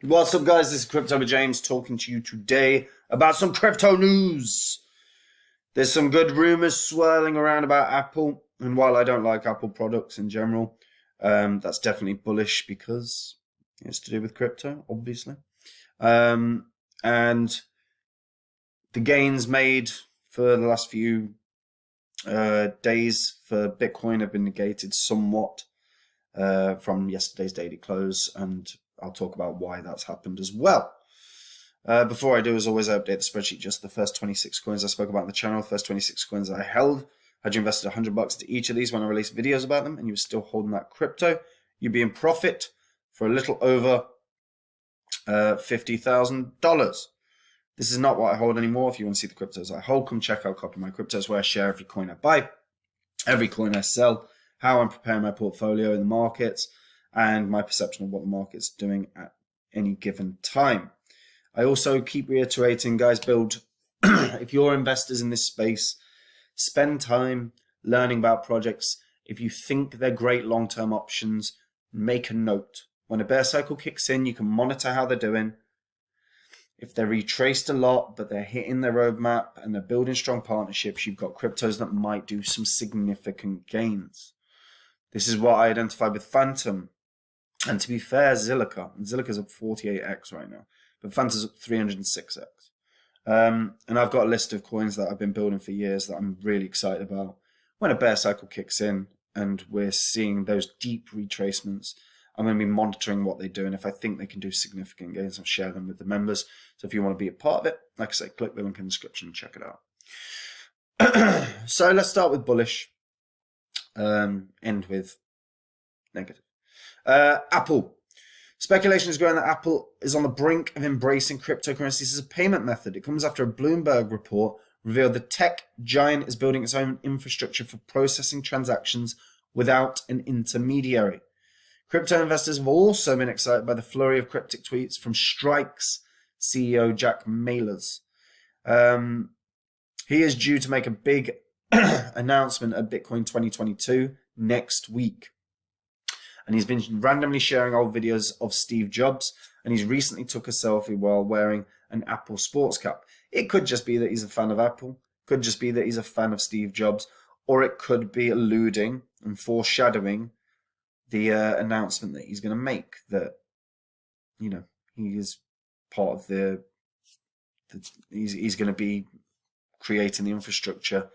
What's up, guys? This is Crypto with James talking to you today about some crypto news. There's some good rumors swirling around about Apple, and while I don't like Apple products in general, that's definitely bullish because it's to do with crypto, obviously. And the gains made for the last few days for Bitcoin have been negated somewhat from yesterday's daily close, and I'll talk about why that's happened as well. Before I do, as always, I update the spreadsheet. Just the first 26 coins I spoke about on the channel, the first 26 coins I held. Had you invested $100 to each of these when I released videos about them, and you were still holding that crypto, you'd be in profit for a little over $50,000. This is not what I hold anymore. If you want to see the cryptos I hold, come check out Copy My Cryptos, where I share every coin I buy, every coin I sell, how I'm preparing my portfolio in the markets, and my perception of what the market's doing at any given time. I also keep reiterating, guys, if you're investors in this space, spend time learning about projects. If you think they're great long-term options, make a note. When a bear cycle kicks in, you can monitor how they're doing. If they're retraced a lot, but they're hitting their roadmap and they're building strong partnerships, you've got cryptos that might do some significant gains. This is what I identified with Phantom. And to be fair, Zilliqa's up 48x right now, but Phantom's up 306x. And I've got a list of coins that I've been building for years that I'm really excited about. When a bear cycle kicks in and we're seeing those deep retracements, I'm going to be monitoring what they do, and if I think they can do significant gains, I'll share them with the members. So if you want to be a part of it, like I say, click the link in the description and check it out. So let's start with bullish, end with negative. Apple. Speculation is growing that Apple is on the brink of embracing cryptocurrencies as a payment method. It comes after a Bloomberg report revealed the tech giant is building its own infrastructure for processing transactions without an intermediary. Crypto investors have also been excited by the flurry of cryptic tweets from Strike's CEO Jack Mallers. He is due to make a big announcement at Bitcoin 2022 next week. And he's been randomly sharing old videos of Steve Jobs, and he's recently took a selfie while wearing an Apple sports cap. It could just be that he's a fan of Apple, could just be that he's a fan of Steve Jobs, or it could be alluding and foreshadowing the announcement that he's going to make, that, you know, he is part of he's going to be creating the infrastructure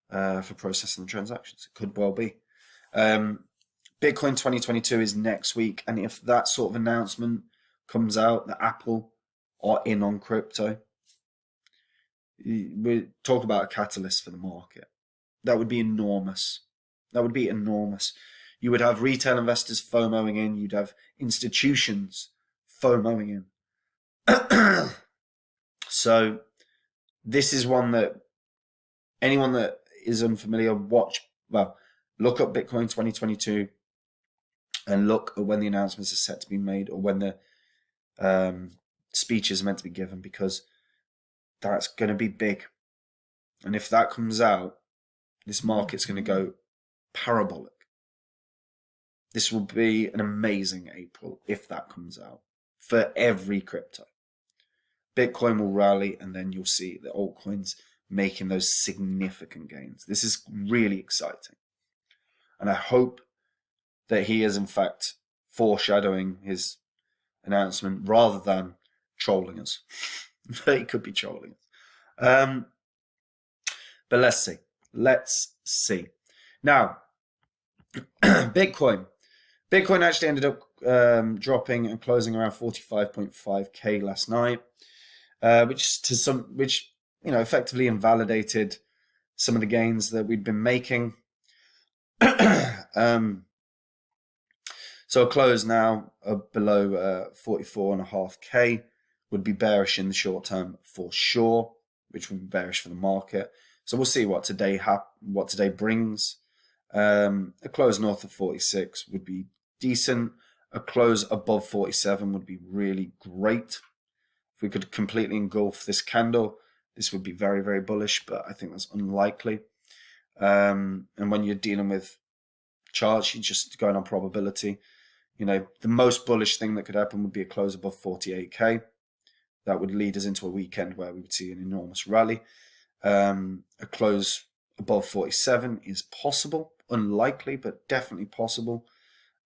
for processing the transactions. It could well be. Bitcoin 2022 is next week, and if that sort of announcement comes out that Apple are in on crypto, we talk about a catalyst for the market. That would be enormous. That would be enormous. You would have retail investors FOMOing in. You'd have institutions FOMOing in. So this is one that anyone that is unfamiliar, look up Bitcoin 2022 and look at when the announcements are set to be made, or when the speeches are meant to be given, because that's going to be big. And if that comes out, this market's going to go parabolic. This will be an amazing April if that comes out for every crypto. Bitcoin will rally, and then you'll see the altcoins making those significant gains. This is really exciting. And I hope that he is in fact foreshadowing his announcement rather than trolling us. He could be trolling us. But let's see. Let's see. Now, Bitcoin. Bitcoin actually ended up dropping and closing around 45.5k last night, which effectively invalidated some of the gains that we'd been making. So a close now below 44.5k would be bearish in the short term for sure, which would be bearish for the market. So we'll see what today brings. A close north of 46 would be decent. A close above 47 would be really great. If we could completely engulf this candle, this would be very, very bullish, but I think that's unlikely. And when you're dealing with charts, you're just going on probability. You know, the most bullish thing that could happen would be a close above 48k. That would lead us into a weekend where we would see an enormous rally. A close above 47 is possible, unlikely, but definitely possible.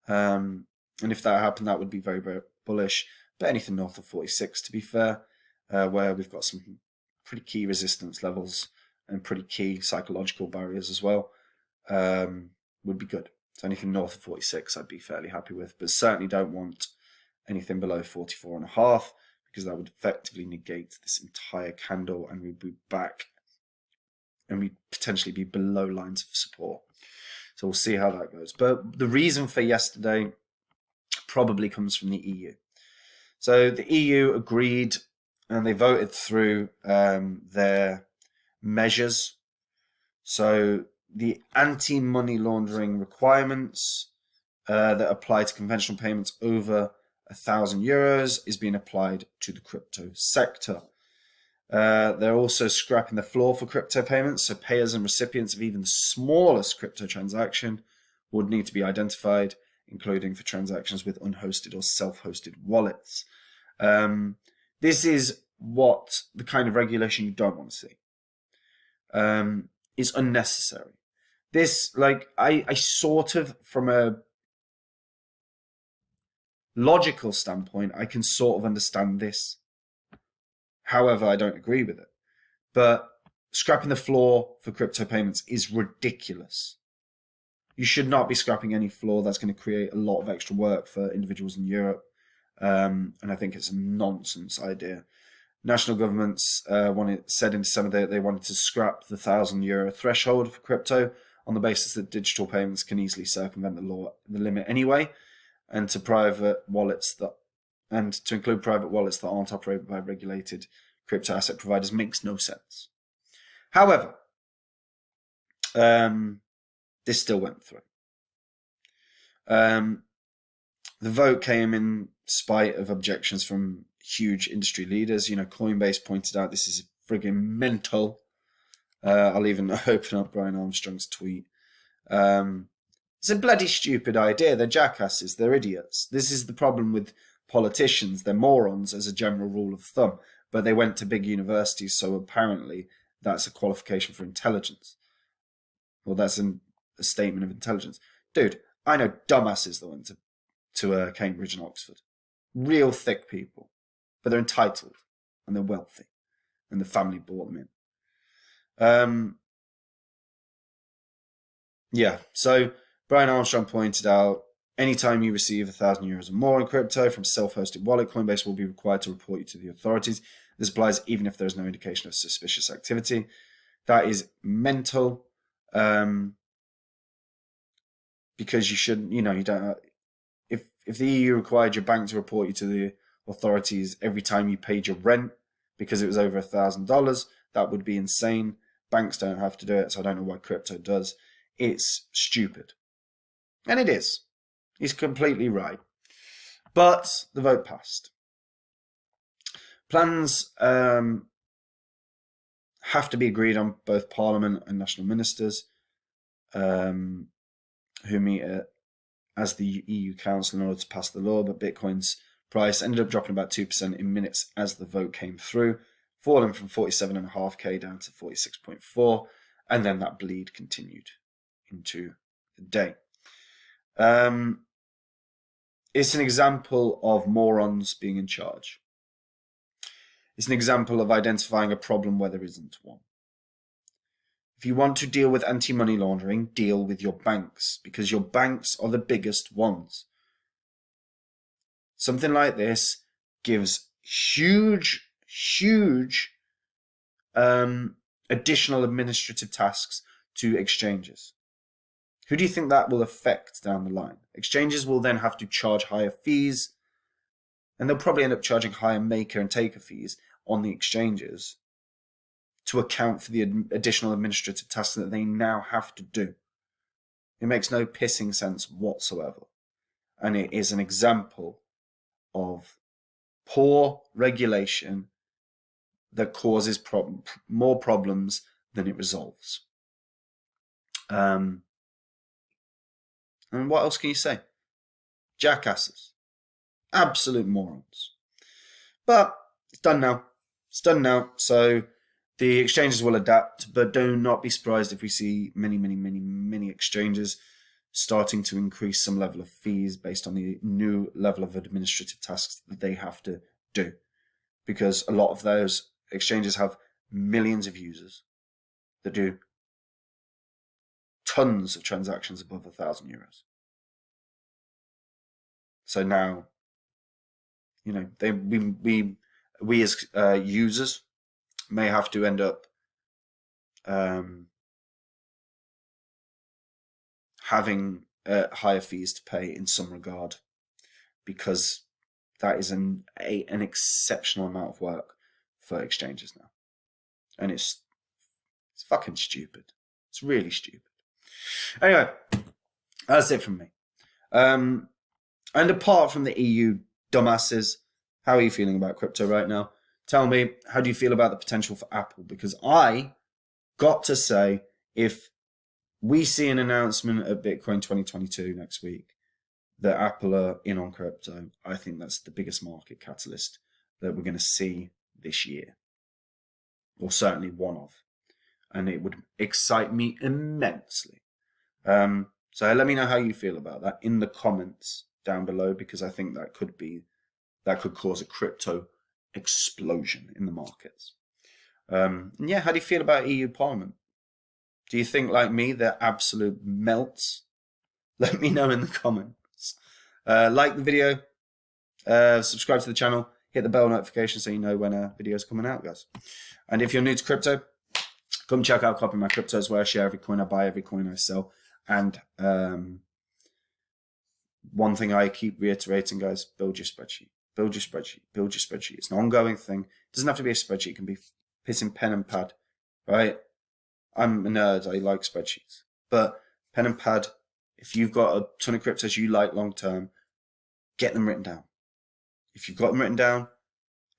And if that happened, that would be very, very bullish. But anything north of 46, to be fair, where we've got some pretty key resistance levels and pretty key psychological barriers as well, would be good. So anything north of 46, I'd be fairly happy with, but certainly don't want anything below 44.5, because that would effectively negate this entire candle, and we'd be back, and we'd potentially be below lines of support. So we'll see how that goes. But the reason for yesterday probably comes from the EU. So the EU agreed, and they voted through their measures. So the anti-money laundering requirements that apply to conventional payments over €1,000 is being applied to the crypto sector. They're also scrapping the floor for crypto payments, so payers and recipients of even the smallest crypto transaction would need to be identified, including for transactions with unhosted or self-hosted wallets. This is what the kind of regulation you don't want to see. Is unnecessary. This, like, I sort of, from a logical standpoint, I can sort of understand this. However, I don't agree with it. But scrapping the floor for crypto payments is ridiculous. You should not be scrapping any floor. That's going to create a lot of extra work for individuals in Europe. And I think it's a nonsense idea. National governments said in December that they wanted to scrap the €1,000 threshold for crypto on the basis that digital payments can easily circumvent the limit anyway, and to include private wallets that aren't operated by regulated crypto asset providers makes no sense. However, this still went through. The vote came in spite of objections from huge industry leaders. You know, Coinbase pointed out this is friggin' mental. I'll even open up Brian Armstrong's tweet. It's a bloody stupid idea. They're jackasses. They're idiots. This is the problem with politicians. They're morons as a general rule of thumb, but they went to big universities, so apparently that's a qualification for intelligence. Well, that's a statement of intelligence. Dude, I know dumbasses that went to Cambridge and Oxford. Real thick people. But they're entitled, and they're wealthy, and the family brought them in. Yeah, so Brian Armstrong pointed out, anytime you receive €1,000 or more in crypto from a self-hosted wallet, Coinbase will be required to report you to the authorities. This applies even if there's no indication of suspicious activity. That is mental, because you shouldn't, you don't. If the EU required your bank to report you to the authorities every time you paid your rent because it was over $1,000, that would be insane. Banks don't have to do it, so I don't know why crypto does. It's stupid. And it is. He's completely right. But the vote passed. Plans have to be agreed on both Parliament and national ministers who meet as the EU Council in order to pass the law, but Bitcoin's price ended up dropping about 2% in minutes as the vote came through, falling from 47.5k down to 46.4, and then that bleed continued into the day. It's an example of morons being in charge. It's an example of identifying a problem where there isn't one. If you want to deal with anti-money laundering, deal with your banks, because your banks are the biggest ones. Something like this gives huge additional administrative tasks to exchanges. Who do you think that will affect down the line? Exchanges will then have to charge higher fees, and they'll probably end up charging higher maker and taker fees on the exchanges to account for the additional administrative tasks that they now have to do. It makes no pissing sense whatsoever. And it is an example of poor regulation that causes more problems than it resolves. And what else can you say? Jackasses. Absolute morons. But it's done now. It's done now. So the exchanges will adapt, but do not be surprised if we see many exchanges starting to increase some level of fees based on the new level of administrative tasks that they have to do. Because a lot of those exchanges have millions of users that do tons of transactions above €1,000. So now, you know, we as users may have to end up having higher fees to pay in some regard, because that is an exceptional amount of work for exchanges now, and it's fucking stupid. It's really stupid. Anyway, that's it from me. And apart from the EU dumbasses, how are you feeling about crypto right now? Tell me, how do you feel about the potential for Apple? Because I got to say, if we see an announcement at Bitcoin 2022 next week that Apple are in on crypto, I think that's the biggest market catalyst that we're going to see this year, or certainly one of. And it would excite me immensely. So let me know how you feel about that in the comments down below, because I think that could cause a crypto explosion in the markets. Yeah, how do you feel about EU Parliament? Do you think, like me, they're absolute melts? Let me know in the comments. Like the video, subscribe to the channel, hit the bell notification so you know when a video's coming out, guys. And if you're new to crypto, come check out Copy My Cryptos, where I share every coin I buy, every coin I sell. And one thing I keep reiterating, guys, build your spreadsheet. Build your spreadsheet. Build your spreadsheet. It's an ongoing thing. It doesn't have to be a spreadsheet. It can be pissing pen and pad, right? I'm a nerd. I like spreadsheets. But pen and pad, if you've got a ton of cryptos you like long term, get them written down. If you've got them written down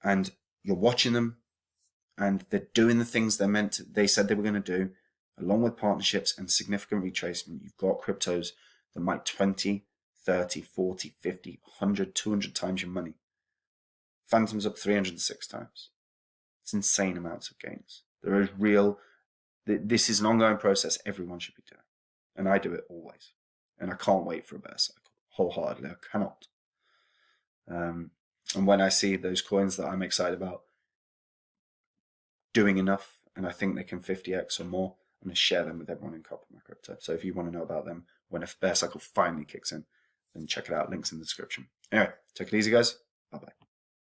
and you're watching them and they're doing the things they said they were going to do, along with partnerships and significant retracement, you've got cryptos that might 20, 30, 40, 50, 100, 200 times your money. Phantom's up 306 times. It's insane amounts of gains. There is this is an ongoing process everyone should be doing. And I do it always. And I can't wait for a bear cycle. Wholeheartedly, I cannot. And when I see those coins that I'm excited about doing enough, and I think they can 50x or more, I'm going to share them with everyone in Copy My Crypto. So if you want to know about them when a bear cycle finally kicks in, then check it out. Links in the description. Anyway, take it easy, guys. Bye-bye.